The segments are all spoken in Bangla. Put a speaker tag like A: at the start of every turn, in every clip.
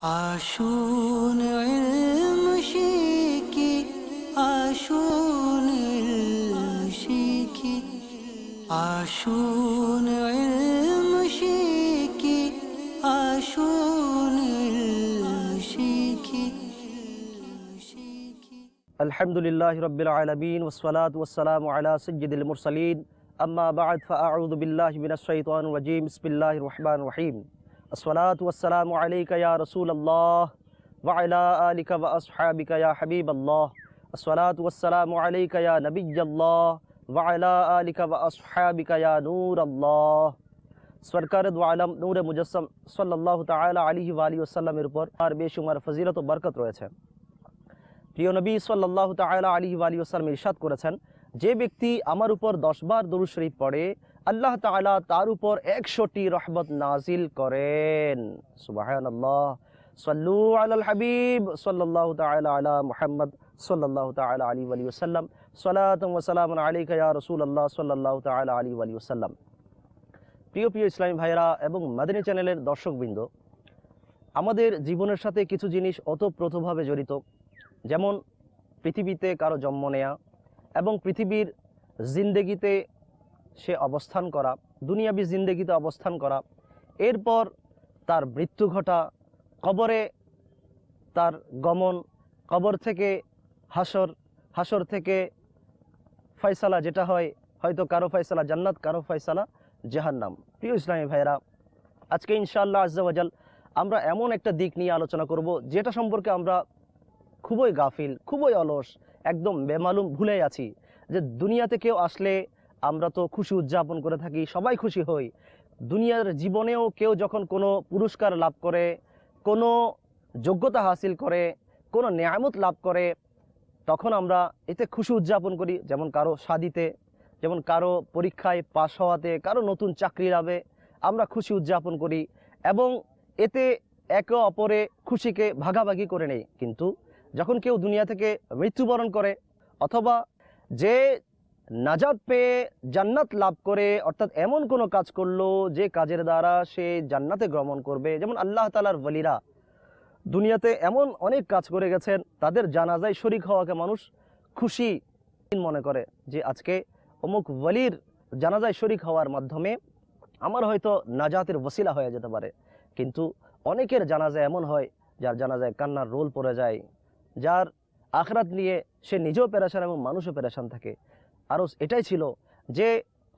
A: আসুন ইলম শিখি, আসুন ইলম শিখি, আসুন ইলম শিখি, আসুন ইলম শিখি।
B: আলহামদুলিল্লাহি রাব্বিল আলামিন ওয়াসসালাতু ওয়াসসালামু আলা সাইয়্যিদিল মুরসালিন আম্মা বা'দ ফাআউযু বিল্লাহি মিনাশ শাইতানির রাজীম বিসমিল্লাহির রহমানির রহিম আসসালাতু ওয়াসসালামু আলাইকা ইয়া রাসূলাল্লাহ ওয়া আলা আলিকা ওয়া আসহাবিকা ইয়া হাবিবাল্লাহ আসসালাতু ওয়াসসালামু আলাইকা ইয়া নবিয়্যাল্লাহ ওয়া আলা আলিকা ওয়া আসহাবিকা ইয়া নূরাল্লাহ। সরকারে দু আলম নূরে মুজাসসাম সাল্লাল্লাহু তাআলা আলাইহি ওয়া আলিহি ওয়াসাল্লামের উপর আর বেশুমার ফজিলত ও বরকত রয়েছে। প্রিয় নবী সাল্লাল্লাহু তাআলা আলাইহি ওয়া আলিহি ওয়াসাল্লাম ইরশাদ করেছেন, যে ব্যক্তি আমার উপর 10 বার দরুদ শরীফ পড়ে আল্লাহ তাআলা তার উপর 100টি রহমত নাজিল করেন। সুবহানাল্লাহ। সাল্লু আলাল হাবিব সাল্লাল্লাহু তাআলা আলা মুহাম্মদ সাল্লাল্লাহু তাআলা আলাইহি ওয়া আলিহি ওয়াসাল্লাম সালাতাম ওয়া সালামুন আলাইকা ইয়া রাসূলুল্লাহ সাল্লাল্লাহু তাআলা আলাইহি ওয়া আলিহি ওয়াসাল্লাম। প্রিয় প্রিয় ইসলামী ভাইরা এবং মাদানী চ্যানেলের দর্শকবৃন্দ, আমাদের জীবনের সাথে কিছু জিনিস ওতপ্রোতভাবে জড়িত, যেমন পৃথিবীতে কারো জন্ম নেয়া এবং পৃথিবীর জিন্দেগিতে সে অবস্থান করা, দুনিয়াবী জিন্দেগিতে অবস্থান করা, এরপর তার মৃত্যু ঘটা, কবরে তার গমন, কবর থেকে হাসর, হাসর থেকে ফয়সালা, যেটা হয় হয়তো কারো ফয়সালা জান্নাত, কারো ফয়সালা জাহান্নাম। প্রিয় ইসলামী ভাইরা, আজকে ইনশাআল্লাহ আজ্জা ওয়াজাল আমরা এমন একটা দিক নিয়ে আলোচনা করব যেটা সম্পর্কে আমরা খুবই গাফিল, খুবই অলস, একদম বেমালুম ভুলে আছি। যে দুনিয়াতে কেউ আসলে আমরা তো খুশি উদযাপন করে থাকি, সবাই খুশি হই। দুনিয়ার জীবনেও কেউ যখন কোনো পুরস্কার লাভ করে, কোনো যোগ্যতা হাসিল করে, কোনো নেয়ামত লাভ করে, তখন আমরা এতে খুশি উদযাপন করি। যেমন কারো শাদিতে, যেমন কারো পরীক্ষায় পাশ হওয়াতে, কারো নতুন চাকরি লাভে আমরা খুশি উদযাপন করি এবং এতে একে অপরে খুশিকে ভাগাভাগি করে নেই। কিন্তু যখন কেউ দুনিয়া থেকে মৃত্যুবরণ করে অথবা যে নাজাত পেয়ে জান্নাত লাভ করে, অর্থাৎ এমন কোনো কাজ করলো যে কাজের দ্বারা সে জান্নাতে গমন করবে, যেমন আল্লাহ তাআলার ওয়ালিরা দুনিয়াতে এমন অনেক কাজ করে গেছেন, তাদের জানাজায় শরীক হওয়াকে মানুষ খুশি মনে করে যে আজকে অমুক ওয়ালির জানাজায় শরীক হওয়ার মাধ্যমে আমার হয়তো নাজাতের ওসিলা হয়ে যেতে পারে। কিন্তু অনেকের জানাজা এমন হয় যার জানাজায় কান্নার রোল পড়ে যায়, যার আখিরাত নিয়ে সে নিজেও পেরেশান এবং মানুষও পেরেশান থাকে। আরও এটাই ছিল যে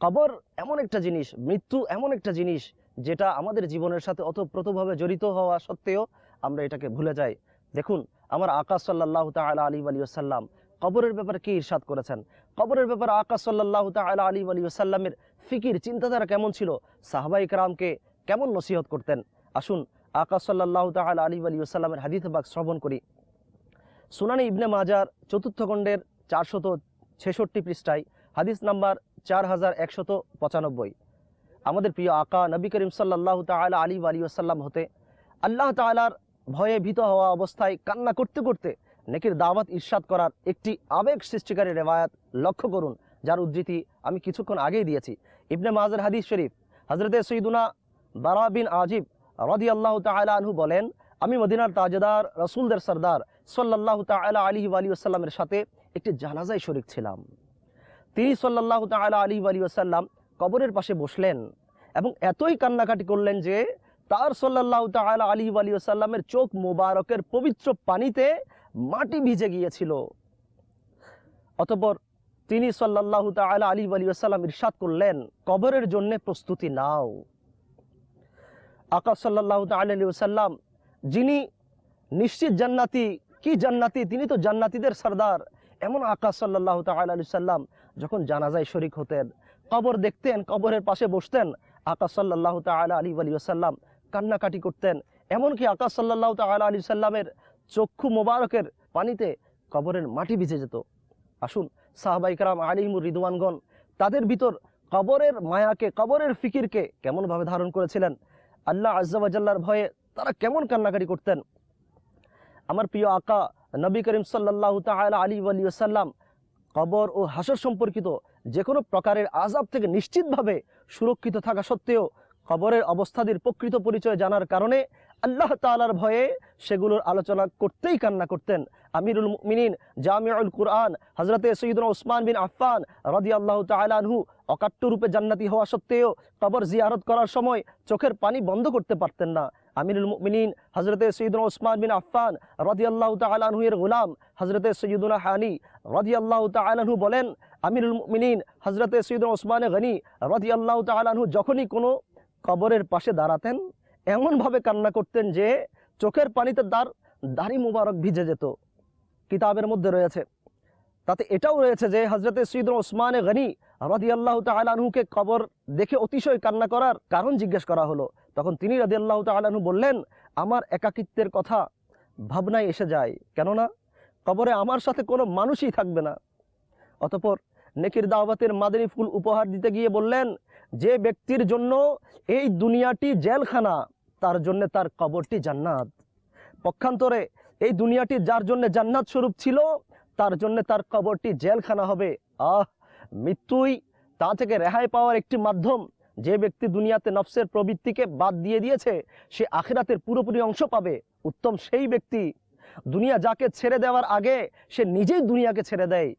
B: কবর এমন একটা জিনিস, মৃত্যু এমন একটা জিনিস যেটা আমাদের জীবনের সাথে ওতপ্রোতভাবে জড়িত হওয়া সত্ত্বেও আমরা এটাকে ভুলে যাই। দেখুন আমার আকা সাল্লাল্লাহু তাআলা আলাইহি ওয়া সাল্লাম কবরের ব্যাপারে কি ইরশাদ করেছেন। কবরের ব্যাপারে আকা সাল্লাল্লাহু তাআলা আলাইহি ওয়া সাল্লামের ফিকির, চিন্তাধারা কেমন ছিল, সাহাবায়ে কেরামকে কেমন নসিহত করতেন। আসুন আকা সাল্লাল্লাহু তাআলা আলাইহি ওয়া সাল্লামের হাদিস পাক শ্রবণ করি। সুনানে ইবনে মাজার ৪র্থ খণ্ডের 466 পৃষ্ঠায় হাদিস নাম্বার 4195। আমাদের প্রিয় আকা নবী করিম সাল্লাল্লাহু তাআলা আলাইহি ওয়া সাল্লাম হতে আল্লাহ তাআলার ভয়ে ভীত হওয়া অবস্থায় কান্না করতে করতে নেকির দাওয়াত ইরশাদ করার একটি আবেগ সৃষ্টিকারী রিওয়ায়াত লক্ষ্য করুন, যার উদ্ধৃতি আমি কিছুক্ষণ আগেই দিয়েছি। ইবনে মাজার হাদিস শরীফ, হযরতে সৈয়দুনা বারা বিন আজিব রাদিয়াল্লাহু তাআলা আনহু বলেন, আমি মদিনার তাজদার রাসূলদের সরদার সাল্লাল্লাহু তাআলা আলাইহি ওয়া সাল্লামের সাথে একটি জানাজায় শরীক ছিলাম। তিনি সাল্লাল্লাহু তাআলা আলাইহি ওয়া সাল্লাম কবরের পাশে বসলেন এবং এতই কান্নাকাটি করলেন যে তার সাল্লাল্লাহু তাআলা আলাইহি ওয়া সাল্লামের চোখ মোবারকের পবিত্র পানিতে মাটি ভিজে গিয়েছিল। অতঃপর তিনি সাল্লাল্লাহু তাআলা আলাইহি ওয়া সাল্লাম ইরশাদ করলেন, কবরের জন্য প্রস্তুতি নাও। আকা সাল্লাল্লাহু তাআলা আলাইহি ওয়া সাল্লাম যিনি নিশ্চিত জান্নাতি, কি জান্নাতি, তিনি তো জান্নাতীদের সরদার, এমন আকা সাল্লাল্লাহু তাআলা আলাইহি সাল্লাম যখন জানাজায় শরীক হতেন, কবর দেখতেন, কবরের পাশে বসতেন, আকা সাল্লাল্লাহু তাআলা আলাইহি ওয়া সাল্লাম কান্নাকাটি করতেন। এমনকি আকা সাল্লাল্লাহু তাআলা আলাইহি সাল্লামের চক্ষু মোবারকের পানিতে কবরের মাটি ভিজে যেত। আসুন সাহাবায়ে কেরাম আলাইহিমুর রিদওয়ানগণ তাদের ভিতর কবরের মায়াকে, কবরের ফিকিরকে কেমনভাবে ধারণ করেছিলেন, আল্লাহ আজ্জা ওয়া জাল্লার ভয়ে তারা কেমন কান্নাকাটি করতেন। আমার প্রিয় আকা নবী করিম সাল্লাল্লাহু তাআলা আলাইহি ওয়া সাল্লাম কবর ও হাসর সম্পর্কিত যে কোনো প্রকারের আযাব থেকে নিশ্চিতভাবে সুরক্ষিত থাকা সত্ত্বেও কবরের অবস্থাদের প্রকৃত পরিচয় জানার কারণে আল্লাহ তাআলার ভয়ে সেগুলোর আলোচনা করতেই কান্না করতেন। আমিরুল মুমিনিন জামিউল কুরআন হযরতে সৈয়দনা উসমান বিন আফফান রাদিয়াল্লাহু তাআলা আনহু অকাট্য রূপে জান্নাতি হওয়া সত্ত্বেও কবর জিয়ারত করার সময় চোখের পানি বন্ধ করতে পারতেন না। আমিরুল মুমিনিন হযরতে সৈয়দনা উসমান বিন আফফান রাদিয়াল্লাহু তাআলা আনহু এর গোলাম হযরতে সৈয়দনা হানি রাদিয়াল্লাহু তাআলা আনহু বলেন, আমিরুল মুমিনিন হযরতে সৈয়দনা উসমান গনি রাদিয়াল্লাহু তাআলা আনহু যখনই কোনো কবরের পাশে দাঁড়াতেন এমনভাবে কান্না করতেন যে চোখের পানিতে তার দাড়ি মুবারক ভিজে যেত। কিতাবের মধ্যে রয়েছে, তাতে এটাও রয়েছে যে হযরতে সৈয়দনা উসমান গনি রাদিয়াল্লাহু তাআলা আনহুকে কবর দেখে অতিশয় কান্না করার কারণ জিজ্ঞেস করা হলো। তখন তিনি রাদিয়াল্লাহু তাআলা আনহু বললেন, আমার একাকিত্বের কথা ভাবনায় এসে যায়, কেননা কবরে আমার সাথে কোনো মানুষই থাকবে না। অতঃপর নেকির দাওয়াতের মাদানী ফুল উপহার দিতে গিয়ে বললেন, যে ব্যক্তির জন্য এই দুনিয়াটি জেলখানা তার জন্য তার কবরটি জান্নাত। পক্ষান্তরে এই দুনিয়াটি যার জন্য জান্নাত স্বরূপ ছিল তার জন্য তার কবরটি জেলখানা হবে। মৃত্যুই তা থেকে রেহাই পাওয়ার একটি মাধ্যম। যে ব্যক্তি দুনিয়াতে নফসের প্রবৃত্তিকে বাদ দিয়ে দিয়েছে সে আখিরাতের পুরোপুরি অংশ পাবে। উত্তম সেই ব্যক্তি দুনিয়া যাকে ছেড়ে দেওয়ার আগে সে নিজেই দুনিয়াকে ছেড়ে দেয়,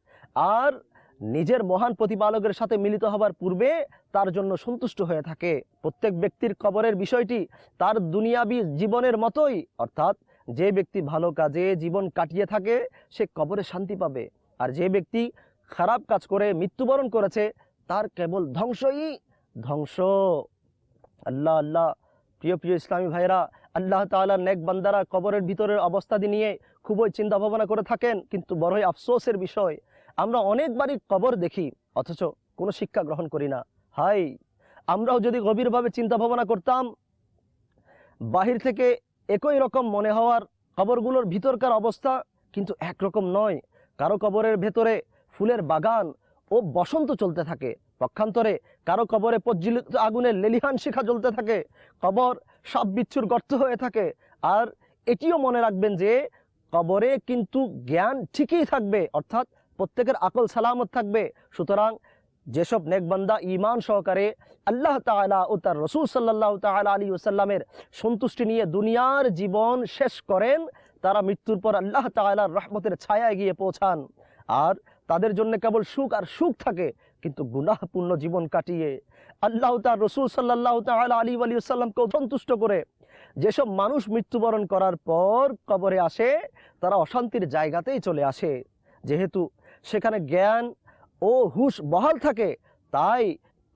B: আর নিজের মহান প্রতিপালকের সাথে মিলিত হবার পূর্বে তার জন্য সন্তুষ্ট হয়ে থাকে। প্রত্যেক ব্যক্তির কবরের বিষয়টি তার দুনিয়াবি জীবনের মতোই, অর্থাৎ যে ব্যক্তি ভালো কাজে জীবন কাটিয়ে থাকে সে কবরে শান্তি পাবে, আর যে ব্যক্তি খারাপ কাজ করে মৃত্যুবরণ করেছে তার কেবল ধ্বংসই ধ্বংস। আল্লাহ আল্লাহ, প্রিয় প্রিয় ইসলামী ভাইরা, আল্লাহ তাআলা নেক বান্দারা কবরের ভিতরের অবস্থা নিয়ে খুবই চিন্তা ভাবনা করে থাকেন, কিন্তু বড়ই আফসোসের বিষয় আমরা অনেকবারই কবর দেখি অথচ কোনো শিক্ষা গ্রহণ করি না। হাই, আমরাও যদি গভীরভাবে চিন্তা ভাবনা করতাম, বাহির থেকে একই রকম মনে হওয়ার কবরগুলোর ভিতরকার অবস্থা কিন্তু একরকম নয়। কারো কবরের ভেতরে ফুলের বাগান ও বসন্ত চলতে থাকে, পক্ষান্তরে কারো কবরে প্রজ্বলিত আগুনের লেলিহান শিখা জ্বলতে থাকে, কবর সাপ বিচ্ছুর গর্ত হয়ে থাকে। আর এটিও মনে রাখবেন যে কবরে কিন্তু জ্ঞান ঠিকই থাকবে, অর্থাৎ প্রত্যেকের আকল সালামত থাকবে। সুতরাং যেসব নেকবান্দা ঈমান সহকারে আল্লাহ তাআলা ও তার রাসূল সাল্লাল্লাহু তাআলা আলাইহি ওয়াসাল্লামের সন্তুষ্টি নিয়ে দুনিয়ার জীবন শেষ করেন, তারা মৃত্যুর পর আল্লাহ তাআলার রহমতের ছায়ায় গিয়ে পৌঁছান। আর তাদের জন্য কেবল সুখ আর সুখ থাকে, কিন্তু গুনাহপূর্ণ জীবন কাটিয়ে আল্লাহ তার রাসূল সাল্লাল্লাহু তাআলা আলাইহি ওয়াসাল্লামকে সন্তুষ্ট করে যেসব মানুষ মৃত্যুবরণ করার পর কবরে আসে তারা অশান্তির জায়গাতেই চলে আসে। যেহেতু সেখানে জ্ঞান ও হুশ বহাল থাকে, তাই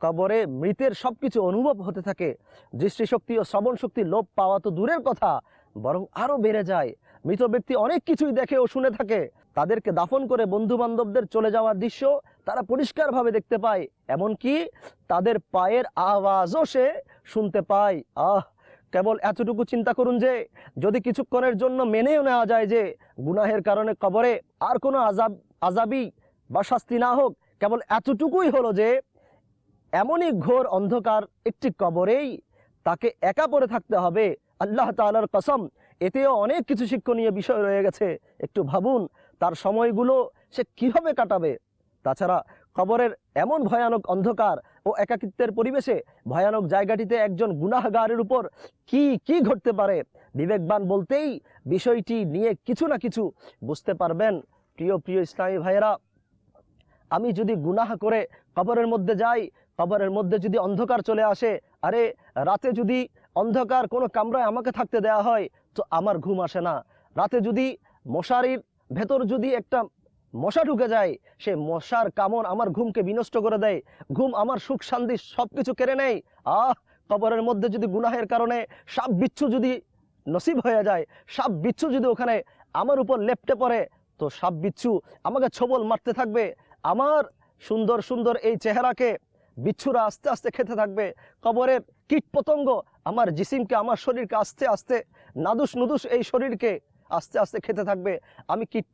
B: কবরে মৃতের সব কিছু অনুভব হতে থাকে। দৃষ্টিশক্তি ও শ্রবণ শক্তি লোপ পাওয়া তো দূরের কথা, বরং আরও বেড়ে যায়। মৃত ব্যক্তি অনেক কিছুই দেখে ও শুনে থাকে। তাদেরকে দাফন করে বন্ধু বান্ধবদের চলে যাওয়ার দৃশ্য তারা পরিষ্কারভাবে দেখতে পায়, এমনকি তাদের পায়ের আওয়াজও সে শুনতে পায়। কেবল এতটুকু চিন্তা করুন যে যদি কিছুক্ষণের জন্য মেনেও নেওয়া যায় যে গুনাহের কারণে কবরে আর কোনো আজাবি বা শাস্তি না হোক, কেবল এতটুকুই হলো যে এমনই ঘোর অন্ধকার একটি কবরেই তাকে একা পড়ে থাকতে হবে। আল্লাহ তাআলার কসম, এতেও অনেক কিছু শিক্ষণীয় বিষয় রয়ে গেছে। একটু ভাবুন তার সময়গুলো সে কিভাবে কাটাবে। তাছাড়া কবরের এমন ভয়ানক অন্ধকার ও একাকিত্বের পরিবেশে ভয়ানক জায়গাটিতে একজন গুনাহগারের উপর কি কি ঘটতে পারে, বিবেকবান বলতেই বিষয়টি নিয়ে কিছু না কিছু বুঝতে পারবেন। প্রিয় প্রিয় ইসলামী ভাইয়েরা, আমি যদি গুনাহ করে কবরের মধ্যে যাই, কবরের মধ্যে যদি অন্ধকার চলে আসে, আরে রাতে যদি অন্ধকার কোনো কামরায় আমাকে থাকতে দেয়া হয় তো আমার ঘুম আসে না। রাতে যদি মশারির ভেতর যদি একটা মশা ঢুকে যায়, সে মশার কামড় আমার ঘুমকে বিনষ্ট করে দেয়, ঘুম আমার সুখ শান্তি সব কিছু কেড়ে নেয়। কবরের মধ্যে যদি গুনাহের কারণে সাপ বিচ্ছু যদি নসিব হয়ে যায়, সাপ বিচ্ছু যদি ওখানে আমার উপর লেপ্টে পড়ে, তো সাপ বিচ্ছু আমাকে ছোবল মারতে থাকবে, আমার সুন্দর সুন্দর এই চেহারাকে বিচ্ছুরা আস্তে আস্তে খেতে থাকবে। কবরের কীট পতঙ্গ আমার জিসিমকে, আমার শরীরকে আস্তে আস্তে নাদুস নুদুস এই শরীরকে আস্তে আস্তে খেতে থাকবে। আমি কীট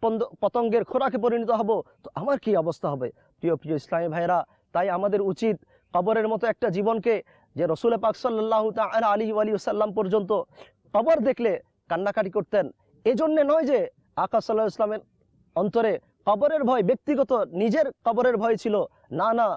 B: পতঙ্গের খোরাকে পরিণত হব, তো আমার কি অবস্থা হবে। প্রিয় প্রিয় ইসলামী ভাইরা, তাই আমাদের উচিত কবরের মতো একটা জীবনকে, যে রসুল পাক সাল্লাল্লাহু তাআলা আলাইহি ওয়াসাল্লাম পর্যন্ত কবর দেখলে কান্নাকাটি করতেন, এজন্যে নয় যে আকা সাল্লাল্লাহু আলাইহি ওয়াসাল্লামের অন্তরে কবরের ভয়, ব্যক্তিগত নিজের কবরের ভয় ছিল, না না,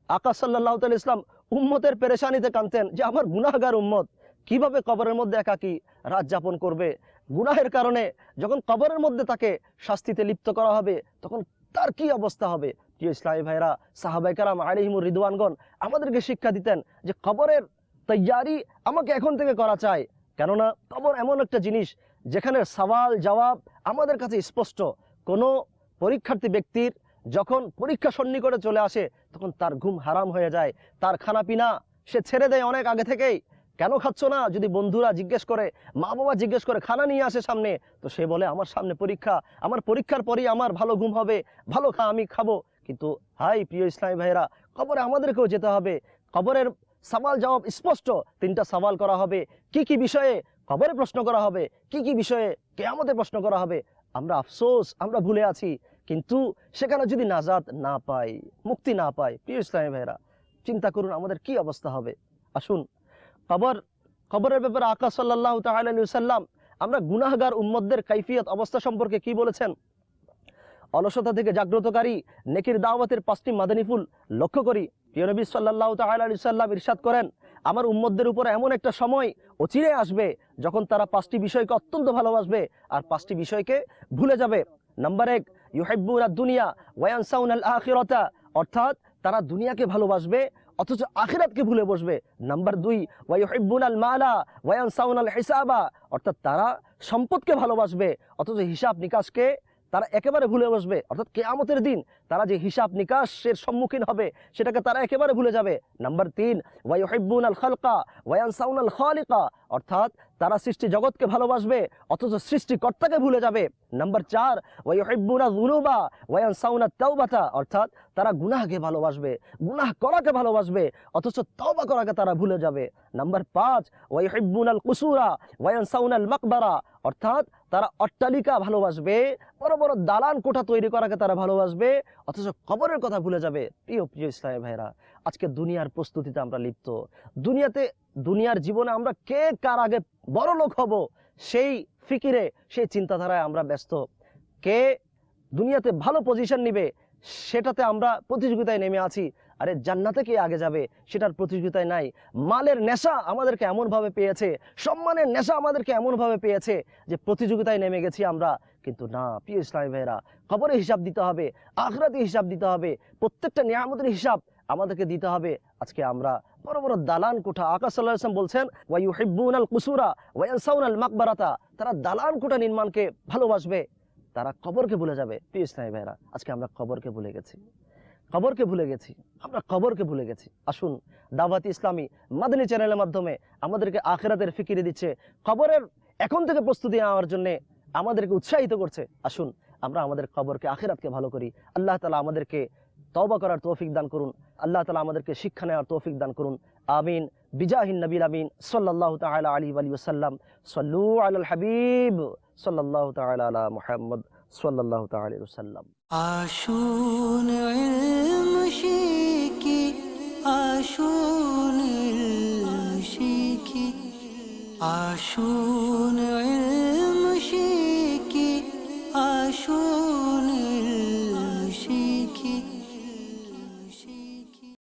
B: আকা সাল্লাল্লাহু তাআলা ইসলাম উম্মতের পেরেশানিতে কাঁদতেন যে আমার গুনাহগার উম্মত কিভাবে কবরের মধ্যে একাকী রাত যাপন করবে। গুনাহের কারণে যখন কবরের মধ্যে তাকে শাস্তিতে লিপ্ত করা হবে তখন তার কি অবস্থা হবে? প্রিয় ইসলামী ভাইরা, সাহাবায়ে কেরাম আলাইহিমুর রিদওয়ানগণ আমাদেরকে শিক্ষা দিতেন যে কবরের তৈয়ারি আমাকে এখন থেকে করা চাই। কেননা কবর এমন একটা জিনিস যেখানে সওয়াল জবাব আমাদের কাছে স্পষ্ট। কোনো পরীক্ষার্থী ব্যক্তির যখন পরীক্ষা সন্নিকটে চলে আসে তখন তার ঘুম হারাম হয়ে যায়, তার খানাপিনা সে ছেড়ে দেয় অনেক আগে থেকেই। কেন খাচ্ছ না যদি বন্ধুরা জিজ্ঞেস করে, মা বাবা জিজ্ঞেস করে, খানা নিয়ে আসে সামনে, তো সে বলে আমার সামনে পরীক্ষা, আমার পরীক্ষার পরেই আমার ভালো ঘুম হবে, ভালো আমি খাবো। কিন্তু হাই প্রিয় ইসলামী ভাইরা, কবরে আমাদেরকেও যেতে হবে। কবরের সওয়াল জবাব স্পষ্ট, 3টা সওয়াল করা হবে। কি কি বিষয়ে কবরে প্রশ্ন করা হবে, কি কি বিষয়ে কিয়ামতে প্রশ্ন করা হবে। আমরা আফসোস, আমরা ভুলে আছি। কিন্তু সেখানে যদি নাজাত না পাই, মুক্তি না পাই, প্রিয় ইসলামী ভাইরা চিন্তা করুন আমাদের কি অবস্থা হবে। আসুন কবরের ব্যাপারে আকা সাল্লাল্লাহু তাআলা আলাইহি ওয়াসাল্লাম আমরা গুনাহগার উম্মতদের কাইফিয়ত অবস্থা সম্পর্কে কি বলেছেন? অলসতা থেকে জাগ্রতকারী নেকির দাওয়াতের 5টি মাদানী ফুল লক্ষ্য করি। প্রিয় নবী সাল্লাল্লাহু তাআলা আলাইহি ওয়াসাল্লাম ইরশাদ করেন, আমার উম্মতদের উপর এমন একটা সময় অচিরে আসবে যখন তারা 5টি বিষয়কে অত্যন্ত ভালোবাসবে আর 5টি বিষয়কে ভুলে যাবে। নাম্বার 1, ইউহিব্বুনাদ দুনিয়া ওয়া ইয়ানসাউনাল আখিরাতা, অর্থাৎ তারা দুনিয়াকে ভালোবাসবে অথচ আখিরাতকে ভুলে বসবে। নাম্বার 2, ওয়া ইউহিব্বুনাল মালা ওয়া ইয়ানসাউনাল হিসাবা, অর্থাৎ তারা সম্পদকে ভালোবাসবে অথচ হিসাব নিকাশকে তারা একেবারে ভুলে বসবে। অর্থাৎ কিয়ামতের দিন তারা যে হিসাব নিকাশের সম্মুখীন হবে সেটাকে তারা একেবারে ভুলে যাবে। নাম্বার 3, ওয়া ইউহিব্বুনাল খালকা ওয়া ইয়ানসাউনাল খালিকা, অর্থাৎ তারা সৃষ্টি জগৎকে ভালোবাসবে অথচ সৃষ্টিকর্তাকে ভুলে যাবে। নাম্বার 4, ওয়া ইউহিব্বুনাজ যুনুবা ওয়া ইয়ানসাউনাত তাওবাতা, অর্থাৎ তারা গুনাহকে ভালোবাসবে, গুনাহ করাকে ভালোবাসবে অথচ তওবা করাকে তারা ভুলে যাবে। নাম্বার 5, ওয়া ইউহিব্বুনাল কুসুরা ওয়া ইয়ানসাউনাল মাকবারা, অর্থাৎ তারা অট্টালিকা ভালোবাসবে, বড় বড় দালান কোঠা তৈরি করাকে তারা ভালোবাসবে অথচ কবরের কথা ভুলে যাবে। প্রিয় ইসলামী ভাইরা, আজকে দুনিয়ার প্রস্তুতিতে আমরা লিপ্ত। দুনিয়ার জীবনে আমরা কে কার আগে বড় লোক হব সেই ফিকিরে, সেই চিন্তাধারায় আমরা ব্যস্ত। কে দুনিয়াতে ভালো পজিশন নিবে সেটাতে আমরা প্রতিযোগিতায় নেমে আছি। আরে জান্নাতে কে আগে যাবে সেটার প্রতিযোগিতায় নাই। মালের নেশা আমাদেরকে এমনভাবে পেয়েছে, সম্মানের নেশা আমাদেরকে এমনভাবে পেয়েছে যে প্রতিযোগিতায় নেমে গেছি আমরা। কিন্তু না প্রিয় ইসলামী ভাইরা, কবরে হিসাব দিতে হবে, আখিরাতে হিসাব দিতে হবে, প্রত্যেকটা নিয়ামতের হিসাব আমাদেরকে দিতে হবে। আজকে আমরা বড় বড় দালান কোঠা, আকা সাল্লাল্লাহু আলাইহি ওয়াসাল্লাম বলছেন ওয়া ইউহিব্বুনাল কুসুরা ওয়া ইয়ানসাউনাল মাকবারাতা, তারা দালান কোঠা নির্মাণকে ভালোবাসবে, তারা কবরকে ভুলে যাবে। প্রিয় ইসলামী ভাইরা, আজকে আমরা কবরকে ভুলে গেছি, আমরা কবরকে ভুলে গেছি। আসুন দাওয়াত ইসলামী মাদানী চ্যানেলের মাধ্যমে আমাদেরকে আখিরাতের ফিকিরে দিচ্ছে, কবরের এখন থেকে প্রস্তুতি নেওয়ার জন্য আমাদেরকে উৎসাহিত করছে। আসুন আমরা আমাদের কবরকে আখিরাতকে ভালো করি। আল্লাহ তাআলা আমাদেরকে তওবা করার তৌফিক দান করুন, আল্লাহ তাআলা আমাদেরকে শিক্ষা নেওয়ার তৌফিক দান করুন। আমিন বিজাহিন নবীল আমিন সাল্লাল্লাহু তাআলা আলাইহি ওয়া সাল্লাম। সাল্লু আলাল হাবিব সাল্লাল্লাহু তাআলা আলা মুহাম্মদ সাল্লাল্লাহু তাআলা আলাইহি ওয়াসাল্লাম।
A: আসুন ইলম শিখি, আসুন ইলম শিখি, আসুন ইলম শিখি, আসুন